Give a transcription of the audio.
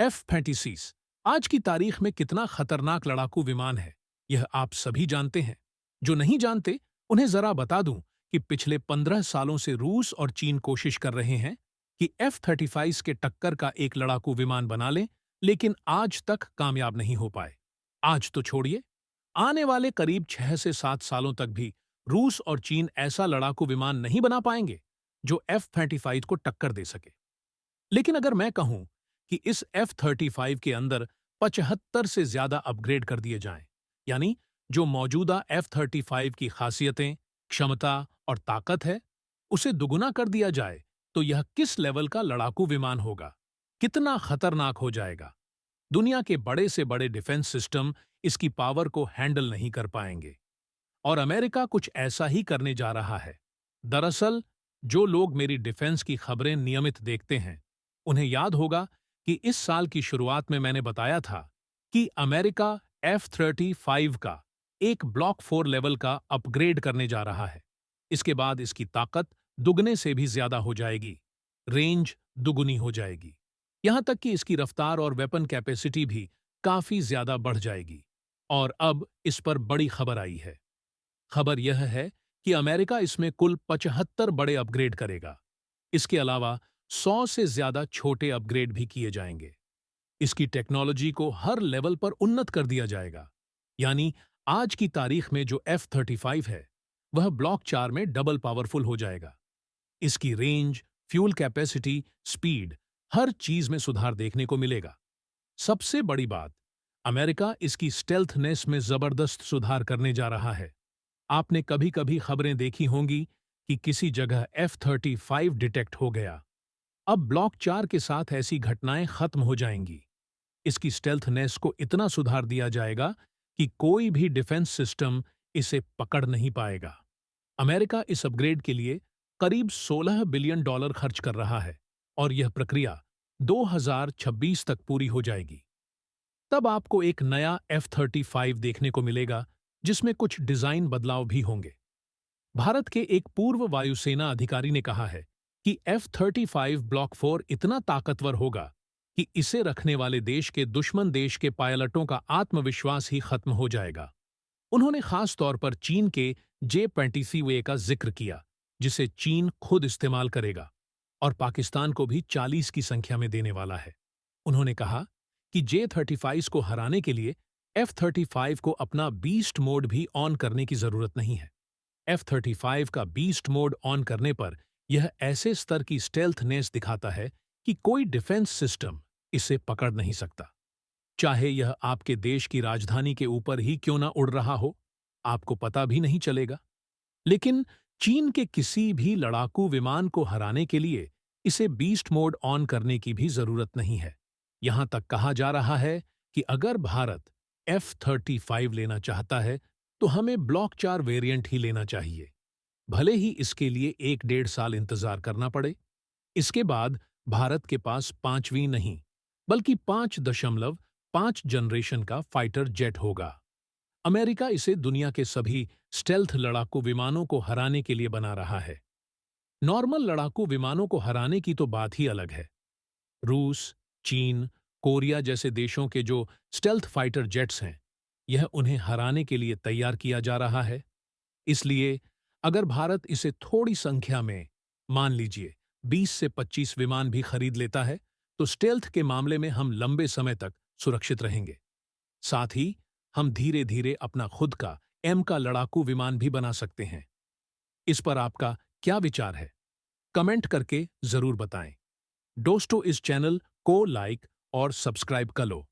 F-36 आज की तारीख में कितना खतरनाक लड़ाकू विमान है, यह आप सभी जानते हैं। जो नहीं जानते, उन्हें जरा बता दूं कि पिछले 15 सालों से रूस और चीन कोशिश कर रहे हैं कि F-35 के टक्कर का एक लड़ाकू विमान बना लें, लेकिन आज तक कामयाब नहीं हो पाए। आज तो छोड़िए, आने वाले करीब 6 से 7 सालों तक भी रूस और चीन ऐसा लड़ाकू विमान नहीं बना पाएंगे जो F-35 को टक्कर दे सके। लेकिन अगर मैं कहूं कि इस F-35 के अंदर 75 से ज्यादा अपग्रेड कर दिए जाएं, यानी जो मौजूदा F-35 की खासियतें, क्षमता और ताकत है, उसे दुगुना कर दिया जाए, तो यह किस लेवल का लड़ाकू विमान होगा, कितना खतरनाक हो जाएगा। दुनिया के बड़े से बड़े डिफेंस सिस्टम इसकी पावर को हैंडल नहीं कर पाएंगे। और अमेरिका कुछ ऐसा ही करने जा रहा है। दरअसल, जो लोग मेरी डिफेंस की खबरें नियमित देखते हैं, उन्हें याद होगा कि इस साल की शुरुआत में मैंने बताया था कि अमेरिका F-35 का एक ब्लॉक 4 लेवल का अपग्रेड करने जा रहा है। इसके बाद इसकी ताकत दुगने से भी ज्यादा हो जाएगी, रेंज दुगुनी हो जाएगी, यहां तक कि इसकी रफ्तार और वेपन कैपेसिटी भी काफी ज्यादा बढ़ जाएगी। और अब इस पर बड़ी खबर आई है। खबर यह है कि अमेरिका इसमें कुल 75 बड़े अपग्रेड करेगा। इसके अलावा 100 से ज्यादा छोटे अपग्रेड भी किए जाएंगे। इसकी टेक्नोलॉजी को हर लेवल पर उन्नत कर दिया जाएगा। यानी आज की तारीख में जो F-35 है, वह ब्लॉक 4 में डबल पावरफुल हो जाएगा। इसकी रेंज, फ्यूल कैपेसिटी, स्पीड, हर चीज में सुधार देखने को मिलेगा। सबसे बड़ी बात, अमेरिका इसकी स्टेल्थनेस में जबरदस्त सुधार करने जा रहा है। आपने कभी कभी खबरें देखी होंगी कि किसी जगह F-35 डिटेक्ट हो गया। अब ब्लॉक 4 के साथ ऐसी घटनाएं खत्म हो जाएंगी। इसकी स्टेल्थनेस को इतना सुधार दिया जाएगा कि कोई भी डिफेंस सिस्टम इसे पकड़ नहीं पाएगा। अमेरिका इस अपग्रेड के लिए करीब $16 बिलियन खर्च कर रहा है और यह प्रक्रिया 2026 तक पूरी हो जाएगी। तब आपको एक नया F-35 देखने को मिलेगा, जिसमें कुछ डिजाइन बदलाव भी होंगे। भारत के एक पूर्व वायुसेना अधिकारी ने कहा है कि F-35 ब्लॉक 4 इतना ताकतवर होगा कि इसे रखने वाले देश के दुश्मन देश के पायलटों का आत्मविश्वास ही खत्म हो जाएगा। उन्होंने खास तौर पर चीन के J-20 का जिक्र किया, जिसे चीन खुद इस्तेमाल करेगा और पाकिस्तान को भी 40 की संख्या में देने वाला है। उन्होंने कहा कि J-35 को हराने के लिए F-35 को अपना बीस्ट मोड भी ऑन करने की जरूरत नहीं है। F-35 का बीस्ट मोड ऑन करने पर यह ऐसे स्तर की स्टेल्थनेस दिखाता है कि कोई डिफेंस सिस्टम इसे पकड़ नहीं सकता। चाहे यह आपके देश की राजधानी के ऊपर ही क्यों ना उड़ रहा हो, आपको पता भी नहीं चलेगा। लेकिन चीन के किसी भी लड़ाकू विमान को हराने के लिए इसे बीस्ट मोड ऑन करने की भी जरूरत नहीं है। यहां तक कहा जा रहा है कि अगर भारत F-35 लेना चाहता है, तो हमें ब्लॉक 4 वेरिएंट ही लेना चाहिए, भले ही इसके लिए 1-1.5 साल इंतजार करना पड़े। इसके बाद भारत के पास पांचवीं नहीं, बल्कि 5.5 जनरेशन का फाइटर जेट होगा। अमेरिका इसे दुनिया के सभी स्टेल्थ लड़ाकू विमानों को हराने के लिए बना रहा है। नॉर्मल लड़ाकू विमानों को हराने की तो बात ही अलग है। रूस, चीन, कोरिया जैसे देशों के जो स्टेल्थ फाइटर जेट्स हैं, यह उन्हें हराने के लिए तैयार किया जा रहा है। इसलिए अगर भारत इसे थोड़ी संख्या में, मान लीजिए 20 से 25 विमान भी खरीद लेता है, तो स्टेल्थ के मामले में हम लंबे समय तक सुरक्षित रहेंगे। साथ ही हम धीरे धीरे अपना खुद का M का लड़ाकू विमान भी बना सकते हैं। इस पर आपका क्या विचार है? कमेंट करके जरूर बताएं। दोस्तों, इस चैनल को लाइक और सब्सक्राइब कर लो